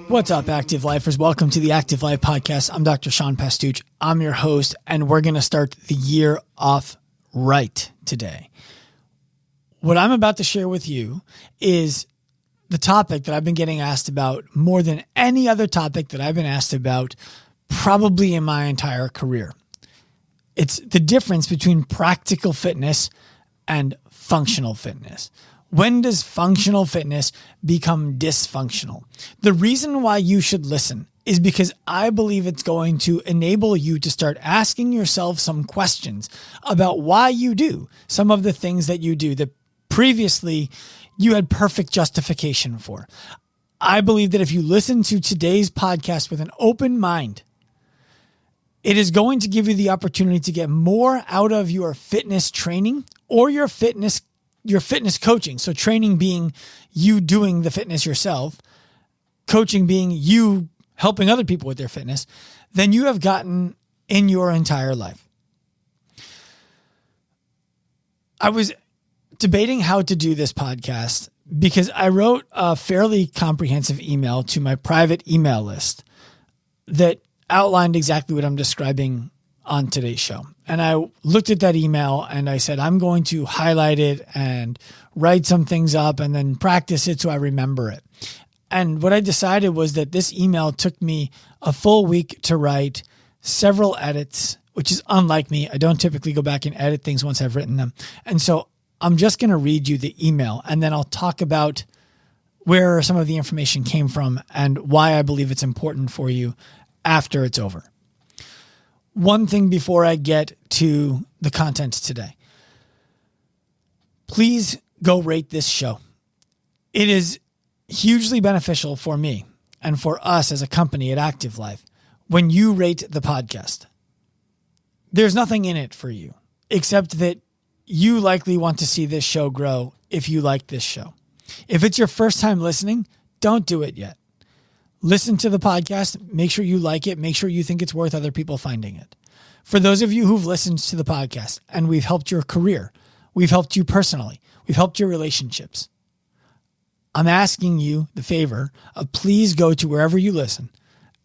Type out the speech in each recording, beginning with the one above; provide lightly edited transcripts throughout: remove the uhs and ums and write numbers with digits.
What's up, Active Lifers? Welcome to the Active Life Podcast. I'm Dr. Sean Pastuch. I'm your host, and we're going to start the year off right today. What I'm about to share with you is the topic that I've been getting asked about more than any other topic that I've been asked about probably in my entire career. It's the difference between practical fitness and functional fitness. When does functional fitness become dysfunctional? The reason why you should listen is because I believe it's going to enable you to start asking yourself some questions about why you do some of the things that you do that previously you had perfect justification for. I believe that if you listen to today's podcast with an open mind, it is going to give you the opportunity to get more out of your fitness training or your fitness coaching. So training being you doing the fitness yourself, coaching being you helping other people with their fitness, than you have gotten in your entire life. I was debating how to do this podcast because I wrote a fairly comprehensive email to my private email list that outlined exactly what I'm describing on today's show. And I looked at that email and I said, I'm going to highlight it and write some things up and then practice it so I remember it. And what I decided was that this email took me a full week to write, several edits, which is unlike me. I don't typically go back and edit things once I've written them. And so I'm just going to read you the email and then I'll talk about where some of the information came from and why I believe it's important for you after it's over. One thing before I get to the content today. Please go rate this show. It is hugely beneficial for me and for us as a company at Active Life when you rate the podcast. There's nothing in it for you except that you likely want to see this show grow if you like this show. If it's your first time listening, don't do it yet. Listen to the podcast. Make sure you like it. Make sure you think it's worth other people finding it. For those of you who've listened to the podcast and we've helped your career, we've helped you personally, we've helped your relationships, I'm asking you the favor of please go to wherever you listen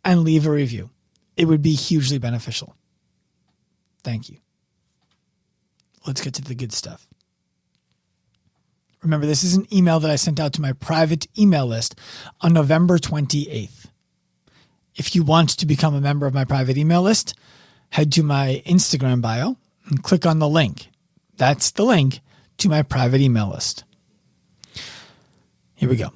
and leave a review. It would be hugely beneficial. Thank you. Let's get to the good stuff. Remember, this is an email that I sent out to my private email list on November 28th. If you want to become a member of my private email list, head to my Instagram bio and click on the link. That's the link to my private email list. Here we go.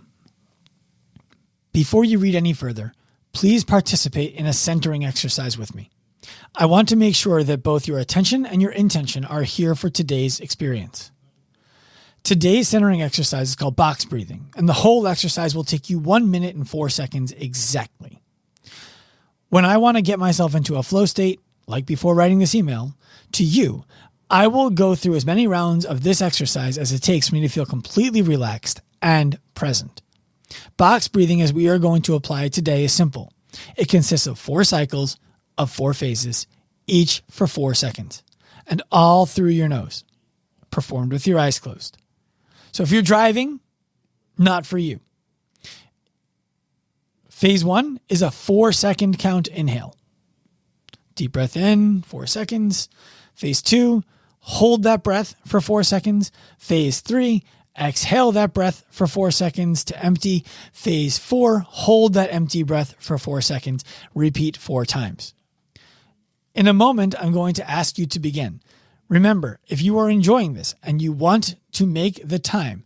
Before you read any further, please participate in a centering exercise with me. I want to make sure that both your attention and your intention are here for today's experience. Today's centering exercise is called box breathing, and the whole exercise will take you 1 minute and 4 seconds exactly. When I want to get myself into a flow state, like before writing this email, to you, I will go through as many rounds of this exercise as it takes for me to feel completely relaxed and present. Box breathing, as we are going to apply it today, is simple. It consists of 4 cycles of 4 phases, each for 4 seconds, and all through your nose, performed with your eyes closed. So if you're driving, not for you. Phase 1 is a 4-second count inhale. Deep breath in, 4 seconds. Phase 2, hold that breath for 4 seconds. Phase 3, exhale that breath for 4 seconds to empty. Phase 4, hold that empty breath for 4 seconds. Repeat 4 times. In a moment, I'm going to ask you to begin. Remember, if you are enjoying this and you want to make the time,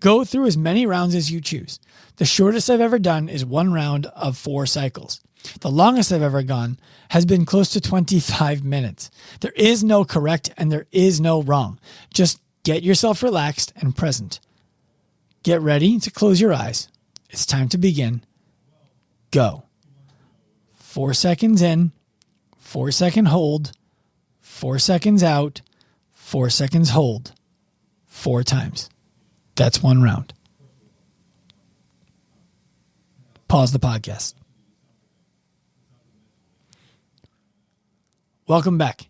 go through as many rounds as you choose. The shortest I've ever done is 1 round of 4 cycles. The longest I've ever gone has been close to 25 minutes. There is no correct and there is no wrong. Just get yourself relaxed and present. Get ready to close your eyes. It's time to begin. Go. 4 seconds in, 4 second hold, 4 seconds out, 4 seconds hold, 4 times. That's 1 round. Pause the podcast. Welcome back.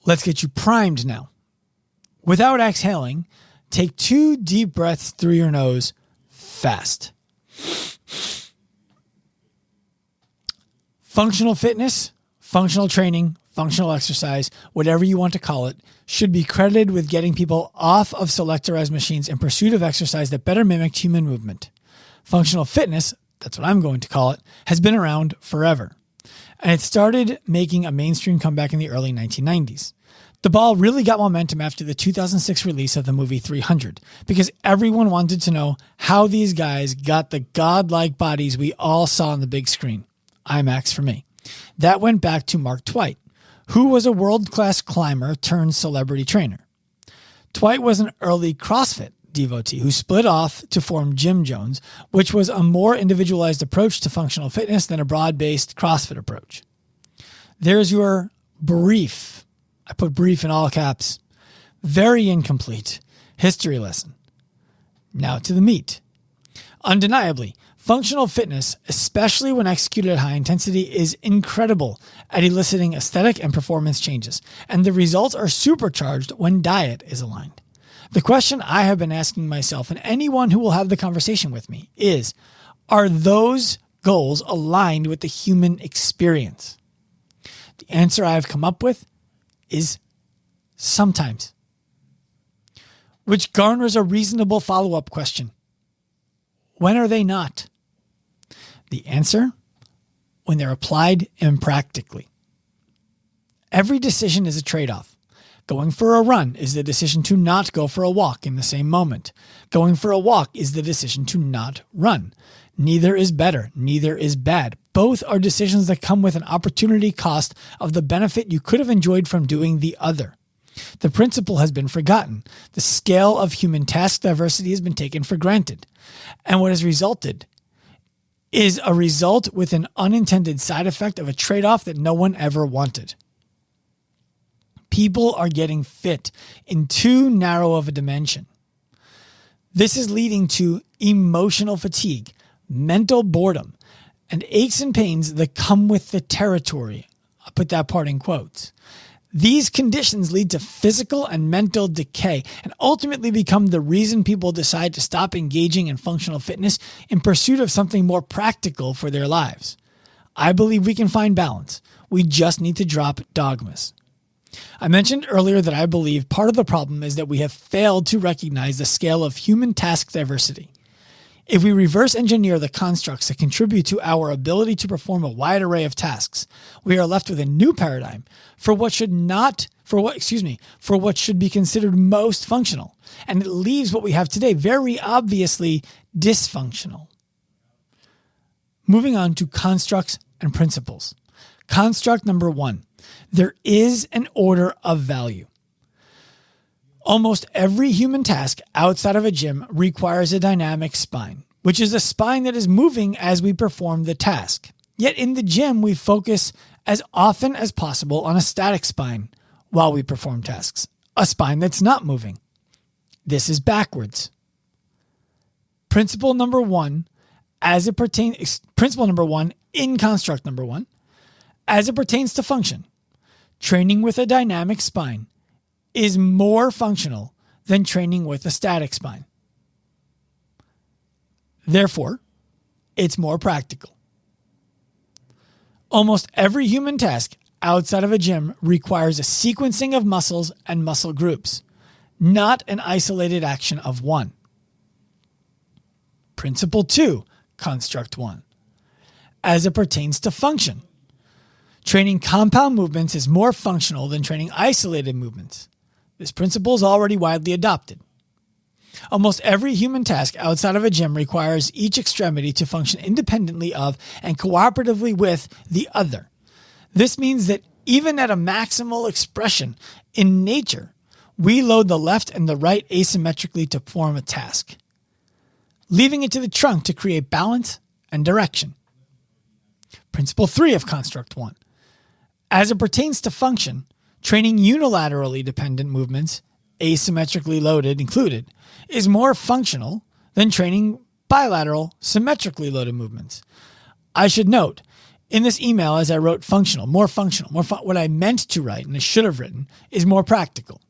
Let's get you primed now. Without exhaling, take 2 deep breaths through your nose fast. Functional fitness, functional training, functional exercise, whatever you want to call it, should be credited with getting people off of selectorized machines in pursuit of exercise that better mimicked human movement. Functional fitness, that's what I'm going to call it, has been around forever. And it started making a mainstream comeback in the early 1990s. The ball really got momentum after the 2006 release of the movie 300, because everyone wanted to know how these guys got the godlike bodies we all saw on the big screen. IMAX for me. That went back to Mark Twight, who was a world-class climber turned celebrity trainer. Twight was an early CrossFit devotee who split off to form Jim Jones, which was a more individualized approach to functional fitness than a broad-based CrossFit approach. There's your brief, I put brief in all caps, very incomplete history lesson. Now to the meat. Undeniably, functional fitness, especially when executed at high intensity, is incredible at eliciting aesthetic and performance changes, and the results are supercharged when diet is aligned. The question I have been asking myself and anyone who will have the conversation with me is, are those goals aligned with the human experience? The answer I have come up with is sometimes, which garners a reasonable follow-up question. When are they not? The answer, when they're applied impractically. Every decision is a trade-off. Going for a run is the decision to not go for a walk in the same moment. Going for a walk is the decision to not run. Neither is better, neither is bad. Both are decisions that come with an opportunity cost of the benefit you could have enjoyed from doing the other. The principle has been forgotten. The scale of human task diversity has been taken for granted. And what has resulted is a result with an unintended side effect of a trade-off that no one ever wanted. People are getting fit in too narrow of a dimension. This is leading to emotional fatigue, mental boredom, and aches and pains that come with the territory. I'll put that part in quotes. These conditions lead to physical and mental decay and ultimately become the reason people decide to stop engaging in functional fitness in pursuit of something more practical for their lives. I believe we can find balance. We just need to drop dogmas. I mentioned earlier that I believe part of the problem is that we have failed to recognize the scale of human task diversity. If we reverse engineer the constructs that contribute to our ability to perform a wide array of tasks, we are left with a new paradigm for what should be considered most functional. And it leaves what we have today very obviously dysfunctional. Moving on to constructs and principles. Construct number 1. There is an order of value. Almost every human task outside of a gym requires a dynamic spine, which is a spine that is moving as we perform the task. Yet in the gym, we focus as often as possible on a static spine while we perform tasks, a spine that's not moving. This is backwards. Principle number 1 in construct number 1, as it pertains to function, training with a dynamic spine is more functional than training with a static spine. Therefore, it's more practical. Almost every human task outside of a gym requires a sequencing of muscles and muscle groups, not an isolated action of one. Principle 2, construct 1. As it pertains to function, training compound movements is more functional than training isolated movements. This principle is already widely adopted. Almost every human task outside of a gym requires each extremity to function independently of and cooperatively with the other. This means that even at a maximal expression in nature, we load the left and the right asymmetrically to perform a task, leaving it to the trunk to create balance and direction. Principle 3 of construct 1. As it pertains to function, training unilaterally dependent movements, asymmetrically loaded included, is more functional than training bilateral, symmetrically loaded movements. I should note, in this email, as I wrote functional, what I meant to write, and I should have written, is more practical.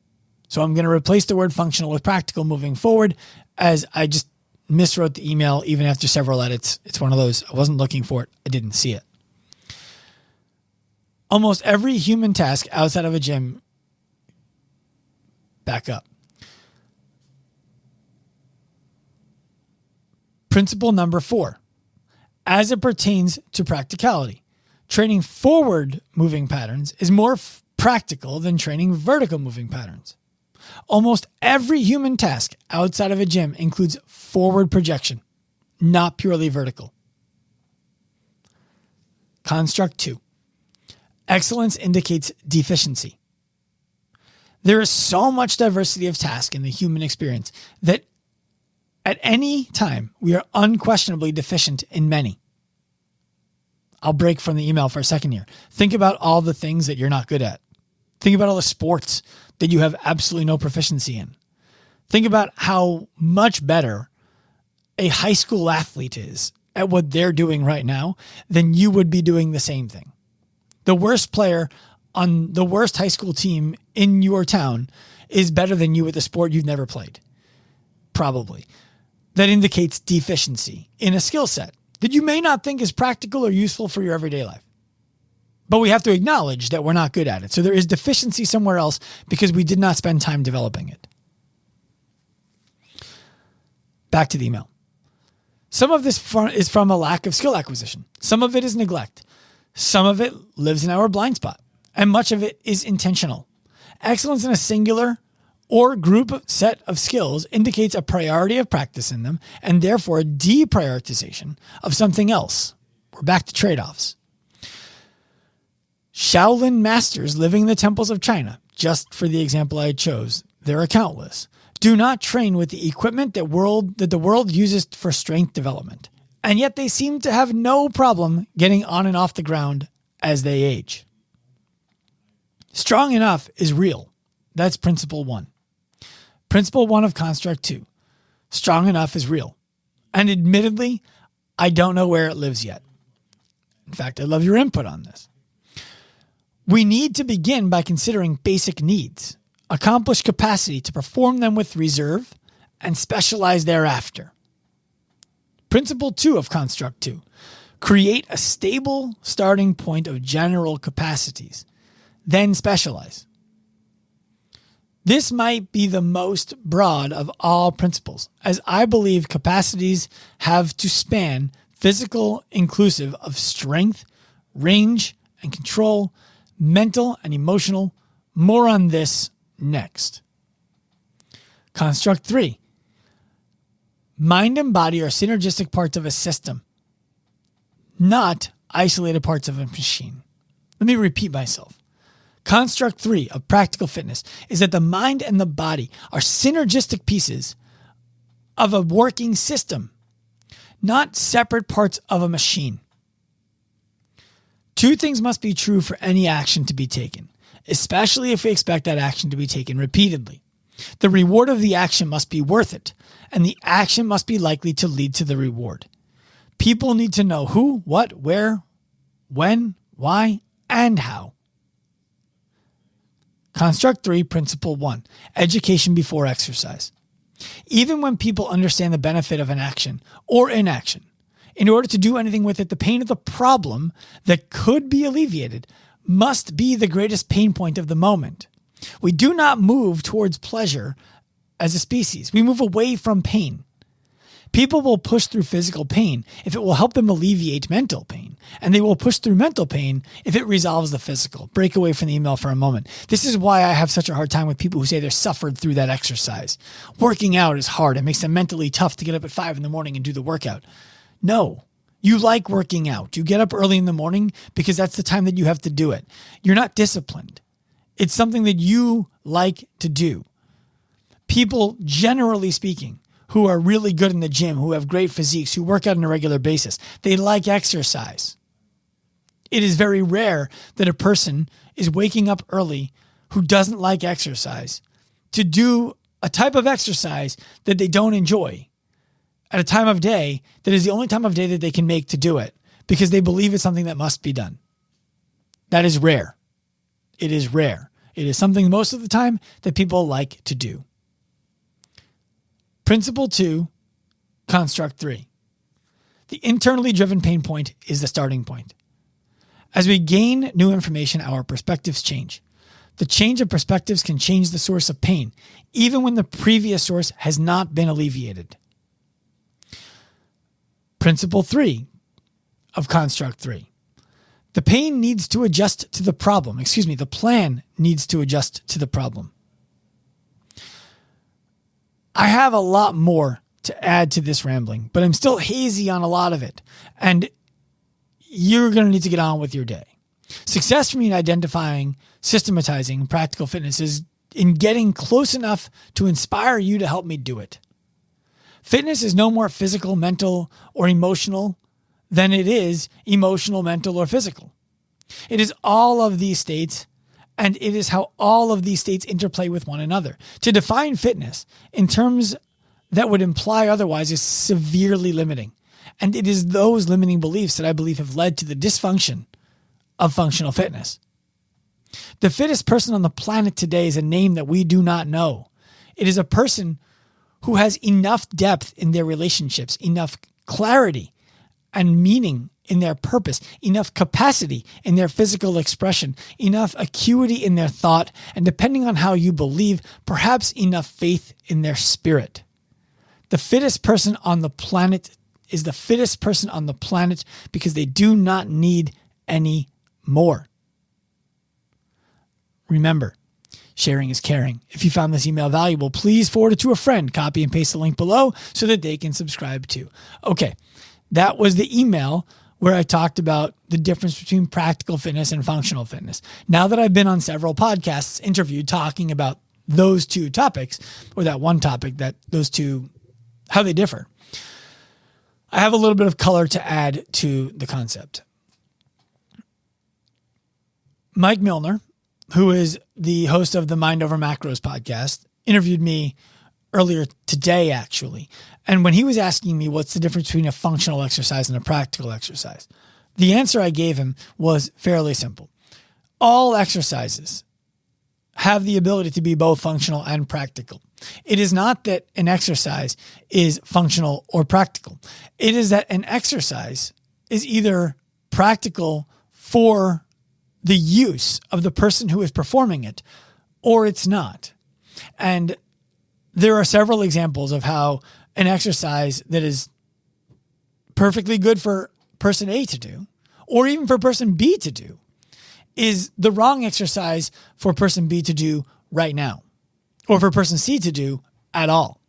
So I'm going to replace the word functional with practical moving forward, as I just miswrote the email even after several edits. It's one of those, I wasn't looking for it, I didn't see it. Almost every human task outside of a gym, back up. Principle number 4, as it pertains to practicality, training forward moving patterns is more practical than training vertical moving patterns. Almost every human task outside of a gym includes forward projection, not purely vertical. Construct 2. Excellence indicates deficiency. There is so much diversity of task in the human experience that at any time we are unquestionably deficient in many. I'll break from the email for a second here. Think about all the things that you're not good at. Think about all the sports that you have absolutely no proficiency in. Think about how much better a high school athlete is at what they're doing right now than you would be doing the same thing. The worst player on the worst high school team in your town is better than you at the sport you've never played. Probably. That indicates deficiency in a skill set that you may not think is practical or useful for your everyday life. But we have to acknowledge that we're not good at it. So there is deficiency somewhere else because we did not spend time developing it. Back to the email. Some of this is from a lack of skill acquisition. Some of it is neglect. Some of it lives in our blind spot. And much of it is intentional. Excellence in a singular or group set of skills indicates a priority of practice in them and therefore a deprioritization of something else. We're back to trade-offs. Shaolin masters living in the temples of China, just for the example I chose, there are countless, do not train with the equipment that the world uses for strength development. And yet they seem to have no problem getting on and off the ground as they age. Strong enough is real. That's principle 1. Principle 1 of construct 2. Strong enough is real. And admittedly, I don't know where it lives yet. In fact, I'd love your input on this. We need to begin by considering basic needs, accomplish capacity to perform them with reserve, and specialize thereafter. Principle 2 of construct 2. Create a stable starting point of general capacities, then specialize. This might be the most broad of all principles, as I believe capacities have to span physical inclusive of strength, range, and control, mental and emotional. More on this next. Construct 3. Mind and body are synergistic parts of a system, not isolated parts of a machine. Let me repeat myself. Construct 3 of practical fitness is that the mind and the body are synergistic pieces of a working system, not separate parts of a machine. Two things must be true for any action to be taken, especially if we expect that action to be taken repeatedly. The reward of the action must be worth it, and the action must be likely to lead to the reward. People need to know who, what, where, when, why, and how. Construct 3, Principle 1, education before exercise. Even when people understand the benefit of an action or inaction, in order to do anything with it, the pain of the problem that could be alleviated must be the greatest pain point of the moment. We do not move towards pleasure as a species. We move away from pain. People will push through physical pain if it will help them alleviate mental pain, and they will push through mental pain if it resolves the physical. Break away from the email for a moment. This is why I have such a hard time with people who say they're suffered through that exercise. Working out is hard. It makes them mentally tough to get up at 5 a.m. and do the workout. No, you like working out. You get up early in the morning because that's the time that you have to do it. You're not disciplined. It's something that you like to do. People, generally speaking, who are really good in the gym, who have great physiques, who work out on a regular basis, they like exercise. It is very rare that a person is waking up early who doesn't like exercise to do a type of exercise that they don't enjoy at a time of day that is the only time of day that they can make to do it because they believe it's something that must be done. That is rare. It is rare. It is something most of the time that people like to do. Principle 2, construct 3. The internally driven pain point is the starting point. As we gain new information, our perspectives change. The change of perspectives can change the source of pain, even when the previous source has not been alleviated. Principle 3 of Construct 3. The pain needs to adjust to the problem. The plan needs to adjust to the problem. I have a lot more to add to this rambling, but I'm still hazy on a lot of it. And you're going to need to get on with your day. Success for me in identifying, systematizing practical fitness is in getting close enough to inspire you to help me do it. Fitness is no more physical, mental, or emotional than it is emotional, mental, or physical. It is all of these states, and it is how all of these states interplay with one another. To define fitness in terms that would imply otherwise is severely limiting. And it is those limiting beliefs that I believe have led to the dysfunction of functional fitness. The fittest person on the planet today is a name that we do not know. It is a person who has enough depth in their relationships, enough clarity and meaning in their purpose, enough capacity in their physical expression, enough acuity in their thought, and depending on how you believe, perhaps enough faith in their spirit. The fittest person on the planet is the fittest person on the planet because they do not need any more. Remember, sharing is caring. If you found this email valuable, please forward it to a friend. Copy and paste the link below so that they can subscribe too. Okay, that was the email where I talked about the difference between practical fitness and functional fitness. Now that I've been on several podcasts interviewed talking about those two topics, or that one topic, that those two, how they differ, I have a little bit of color to add to the concept. Mike Milner, who is the host of the Mind Over Macros podcast, interviewed me earlier today, actually. And when he was asking me what's the difference between a functional exercise and a practical exercise, the answer I gave him was fairly simple. All exercises have the ability to be both functional and practical. It is not that an exercise is functional or practical. It is that an exercise is either practical for the use of the person who is performing it, or it's not. And there are several examples of how an exercise that is perfectly good for person A to do, or even for person B to do, is the wrong exercise for person B to do right now, or for person C to do at all.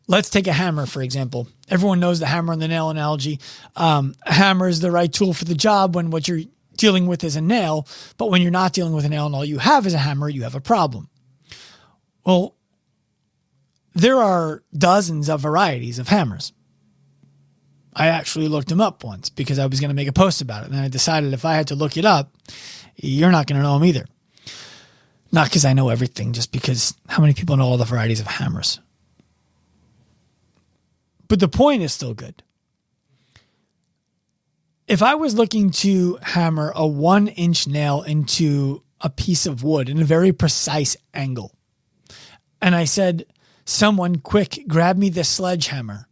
Let's take a hammer, for example. Everyone knows the hammer and the nail analogy. A hammer is the right tool for the job when what you're dealing with is a nail, but when you're not dealing with a nail and all you have is a hammer, you have a problem. Well, there are dozens of varieties of hammers. I actually looked them up once because I was going to make a post about it. And then I decided if I had to look it up, you're not going to know them either. Not because I know everything, just because how many people know all the varieties of hammers? But the point is still good. If I was looking to hammer a 1-inch nail into a piece of wood in a very precise angle, and I said, someone quick, grab me this sledgehammer,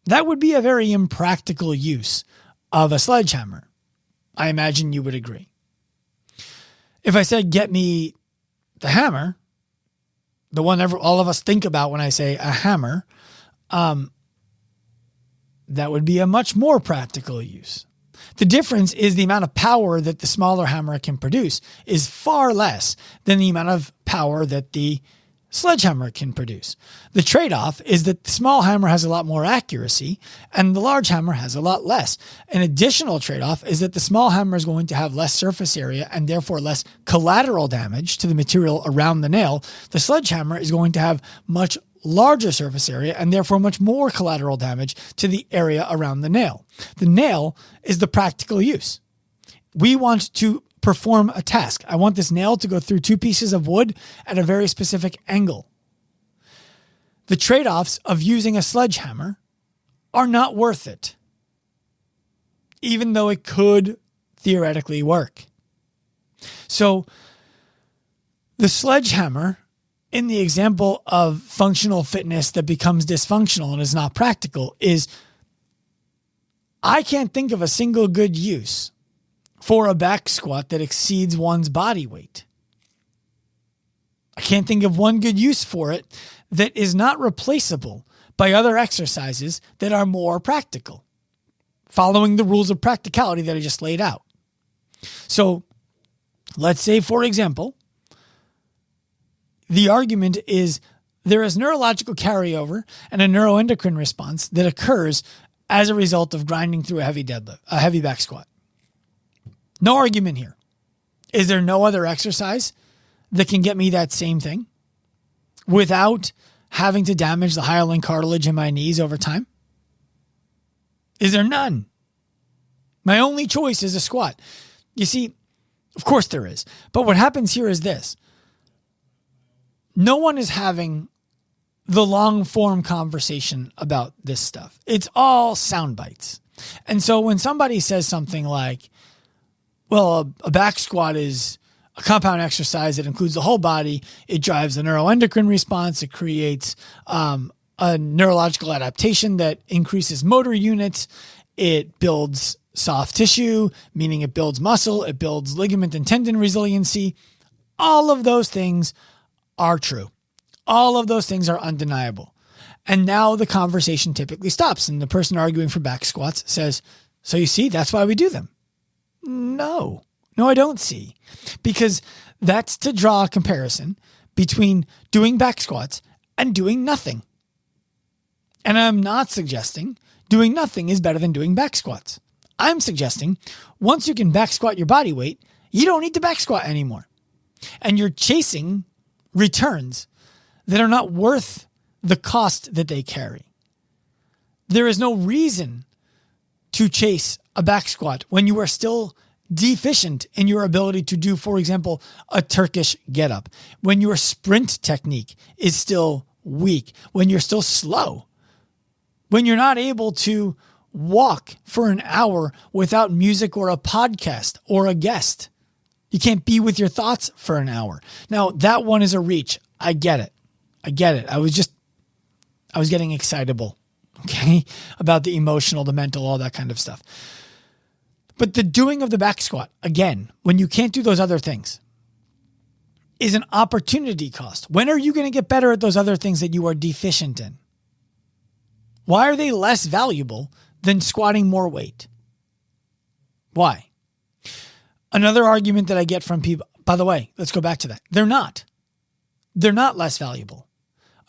that would be a very impractical use of a sledgehammer. I imagine you would agree. If I said, get me the hammer, the one all of us think about when I say a hammer, that would be a much more practical use. The difference is the amount of power that the smaller hammer can produce is far less than the amount of power that the sledgehammer can produce. The trade-off is that the small hammer has a lot more accuracy and the large hammer has a lot less. An additional trade-off is that the small hammer is going to have less surface area and therefore less collateral damage to the material around the nail. The sledgehammer is going to have much larger surface area and therefore much more collateral damage to the area around the nail. The nail is the practical use. We want to perform a task. I want this nail to go through 2 pieces of wood at a very specific angle. The trade-offs of using a sledgehammer are not worth it, even though it could theoretically work. So the sledgehammer, in the example of functional fitness that becomes dysfunctional and is not practical, is I can't think of a single good use for a back squat that exceeds one's body weight. I can't think of one good use for it that is not replaceable by other exercises that are more practical, following the rules of practicality that I just laid out. So let's say, for example, the argument is there is neurological carryover and a neuroendocrine response that occurs as a result of grinding through a heavy back squat. No argument here. Is there no other exercise that can get me that same thing without having to damage the hyaline cartilage in my knees over time? Is there none? My only choice is a squat. You see, of course there is. But what happens here is this. No one is having the long form conversation about this stuff. It's all sound bites. And so when somebody says something like, well, a back squat is a compound exercise that includes the whole body, it drives a neuroendocrine response, it creates a neurological adaptation that increases motor units, it builds soft tissue, meaning it builds muscle, it builds ligament and tendon resiliency. All of those things are true. All of those things are undeniable. And now the conversation typically stops and the person arguing for back squats says, so you see, that's why we do them. No, I don't see. Because that's to draw a comparison between doing back squats and doing nothing. And I'm not suggesting doing nothing is better than doing back squats. I'm suggesting once you can back squat your body weight, you don't need to back squat anymore. And you're chasing returns that are not worth the cost that they carry. There is no reason to chase a back squat when you are still deficient in your ability to do, for example, a Turkish get-up, when your sprint technique is still weak, when you're still slow, when you're not able to walk for an hour without music or a podcast or a guest. You can't be with your thoughts for an hour. Now, that one is a reach. I get it. I was getting excitable, okay, about the emotional, the mental, all that kind of stuff. But the doing of the back squat, again, when you can't do those other things, is an opportunity cost. When are you going to get better at those other things that you are deficient in? Why are they less valuable than squatting more weight? Why? Another argument that I get from people, by the way, let's go back to that. They're not less valuable.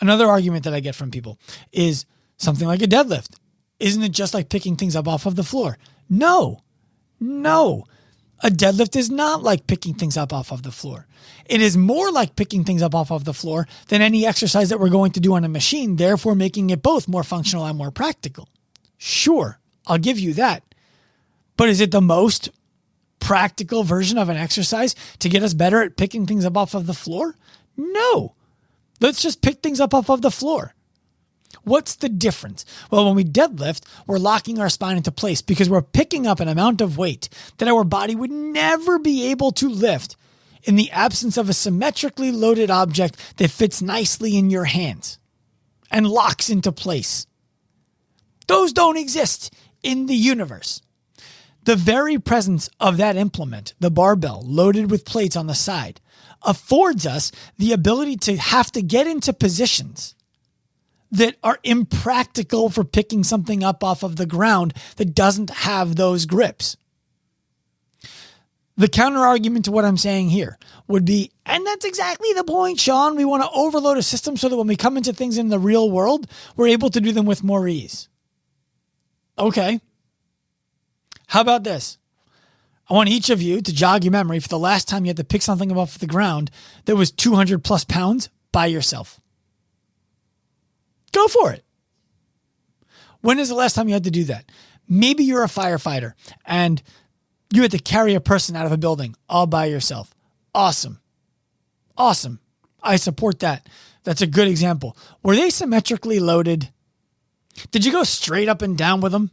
Another argument that I get from people is something like a deadlift. Isn't it just like picking things up off of the floor? No. A deadlift is not like picking things up off of the floor. It is more like picking things up off of the floor than any exercise that we're going to do on a machine, therefore making it both more functional and more practical. Sure, I'll give you that. But is it the most practical version of an exercise to get us better at picking things up off of the floor? No. Let's just pick things up off of the floor. What's the difference? Well, when we deadlift, we're locking our spine into place because we're picking up an amount of weight that our body would never be able to lift in the absence of a symmetrically loaded object that fits nicely in your hands and locks into place. Those don't exist in the universe. The very presence of that implement, the barbell loaded with plates on the side, affords us the ability to have to get into positions that are impractical for picking something up off of the ground that doesn't have those grips. The counter argument to what I'm saying here would be, and that's exactly the point, Sean, we want to overload a system so that when we come into things in the real world, we're able to do them with more ease. Okay. How about this? I want each of you to jog your memory for the last time you had to pick something up off the ground that was 200 plus pounds by yourself. Go for it. When is the last time you had to do that? Maybe you're a firefighter and you had to carry a person out of a building all by yourself. Awesome. I support that. That's a good example. Were they symmetrically loaded? Did you go straight up and down with them?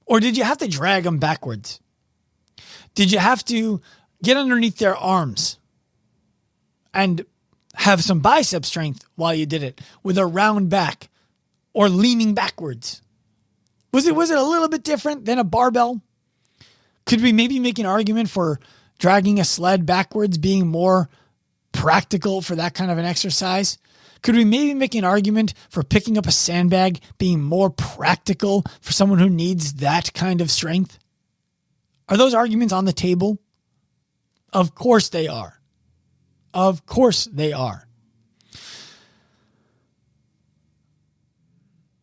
Or did you have to drag them backwards? Did you have to get underneath their arms and have some bicep strength while you did it with a round back or leaning backwards? Was it a little bit different than a barbell? Could we maybe make an argument for dragging a sled backwards being more practical for that kind of an exercise? Could we maybe make an argument for picking up a sandbag being more practical for someone who needs that kind of strength? Are those arguments on the table? Of course they are. Of course they are.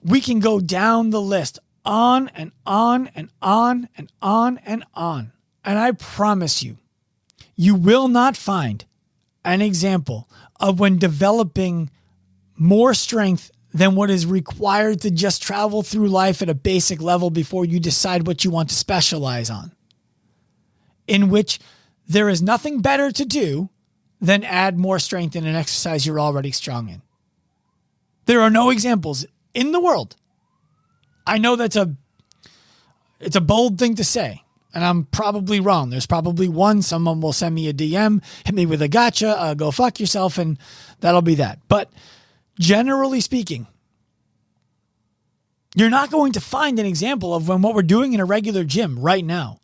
We can go down the list on and on and on and on and on. And I promise you, you will not find an example of when developing more strength than what is required to just travel through life at a basic level before you decide what you want to specialize on, in which there is nothing better to do than add more strength in an exercise you're already strong in. There are no examples in the world. I know it's a bold thing to say, and I'm probably wrong. There's probably one. Someone will send me a DM, hit me with a gotcha, go fuck yourself, and that'll be that. But generally speaking, you're not going to find an example of when what we're doing in a regular gym right now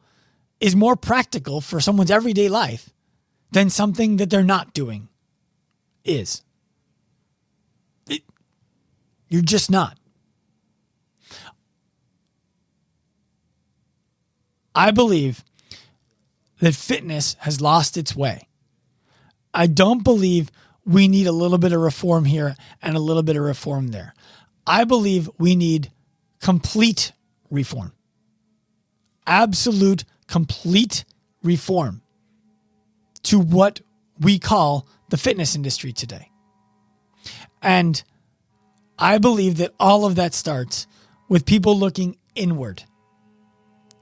is more practical for someone's everyday life than something that they're not doing is. You're just not. I believe that fitness has lost its way. I don't believe we need a little bit of reform here and a little bit of reform there. I believe we need complete reform. Absolute, complete reform to what we call the fitness industry today. And I believe that all of that starts with people looking inward.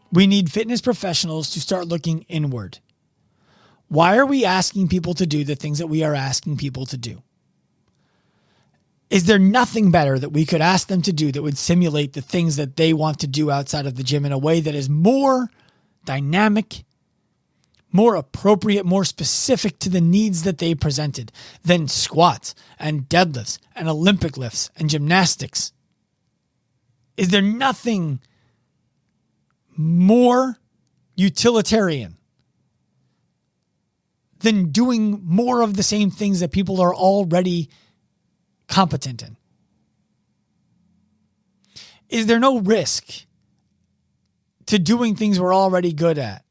We need fitness professionals to start looking inward. Why are we asking people to do the things that we are asking people to do? Is there nothing better that we could ask them to do that would simulate the things that they want to do outside of the gym in a way that is more dynamic, more appropriate, more specific to the needs that they presented than squats and deadlifts and Olympic lifts and gymnastics? Is there nothing more utilitarian than doing more of the same things that people are already competent in? Is there no risk to doing things we're already good at?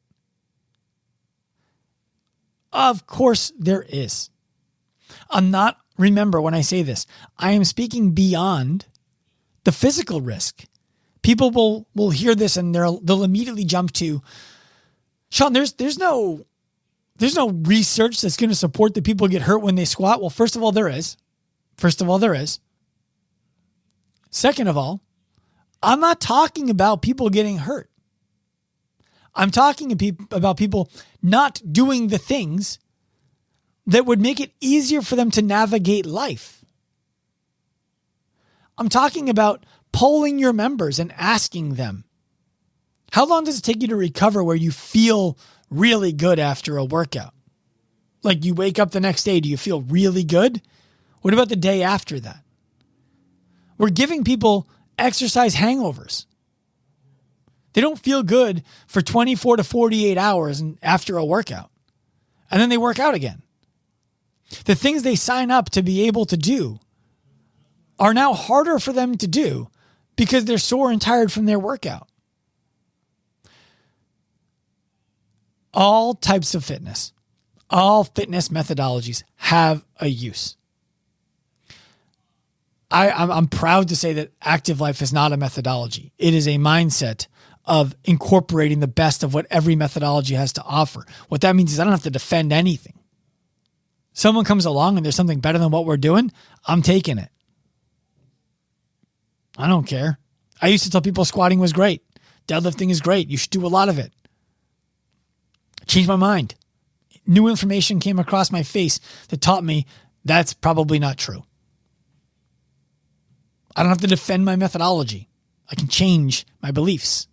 Of course there is. Remember when I say this, I am speaking beyond the physical risk. People will hear this and they'll immediately jump to, Sean, there's no research that's going to support that people get hurt when they squat. Well, first of all, there is. Second of all, I'm not talking about people getting hurt. I'm talking about people not doing the things that would make it easier for them to navigate life. I'm talking about polling your members and asking them, how long does it take you to recover where you feel really good after a workout? Like you wake up the next day, do you feel really good? What about the day after that? We're giving people exercise hangovers. They don't feel good for 24 to 48 hours after a workout. And then they work out again. The things they sign up to be able to do are now harder for them to do because they're sore and tired from their workout. All types of fitness, all fitness methodologies have a use. I'm proud to say that Active Life is not a methodology. It is a mindset of incorporating the best of what every methodology has to offer. What that means is I don't have to defend anything. Someone comes along and there's something better than what we're doing, I'm taking it. I don't care. I used to tell people squatting was great. Deadlifting is great. You should do a lot of it. I changed my mind. New information came across my face that taught me that's probably not true. I don't have to defend my methodology. I can change my beliefs.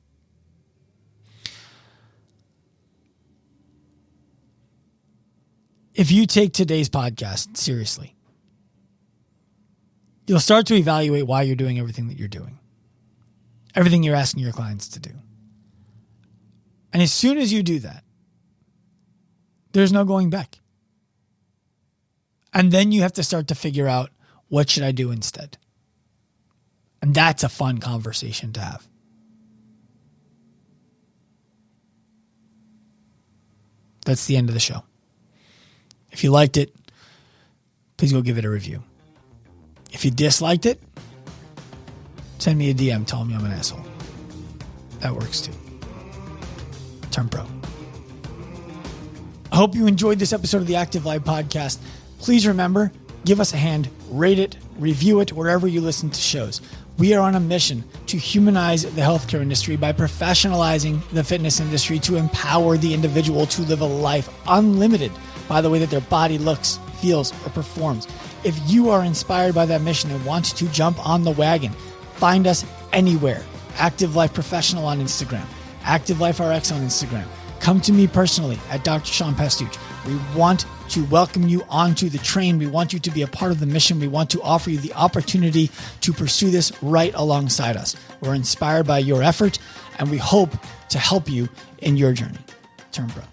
If you take today's podcast seriously, you'll start to evaluate why you're doing everything that you're doing. everything you're asking your clients to do. And as soon as you do that, there's no going back. And then you have to start to figure out, what should I do instead? And that's a fun conversation to have. That's the end of the show. If you liked it, please go give it a review. If you disliked it, send me a DM telling me I'm an asshole. That works too. Turn pro. I hope you enjoyed this episode of the Active Life Podcast. Please remember, give us a hand, rate it, review it wherever you listen to shows. We are on a mission to humanize the healthcare industry by professionalizing the fitness industry to empower the individual to live a life unlimited by the way that their body looks, feels, or performs. If you are inspired by that mission and want to jump on the wagon, find us anywhere. Active Life Professional on Instagram, Active Life RX on Instagram. Come to me personally at Dr. Sean Pastuch. We want to welcome you onto the train. We want you to be a part of the mission. We want to offer you the opportunity to pursue this right alongside us. We're inspired by your effort, and we hope to help you in your journey. Turn pro.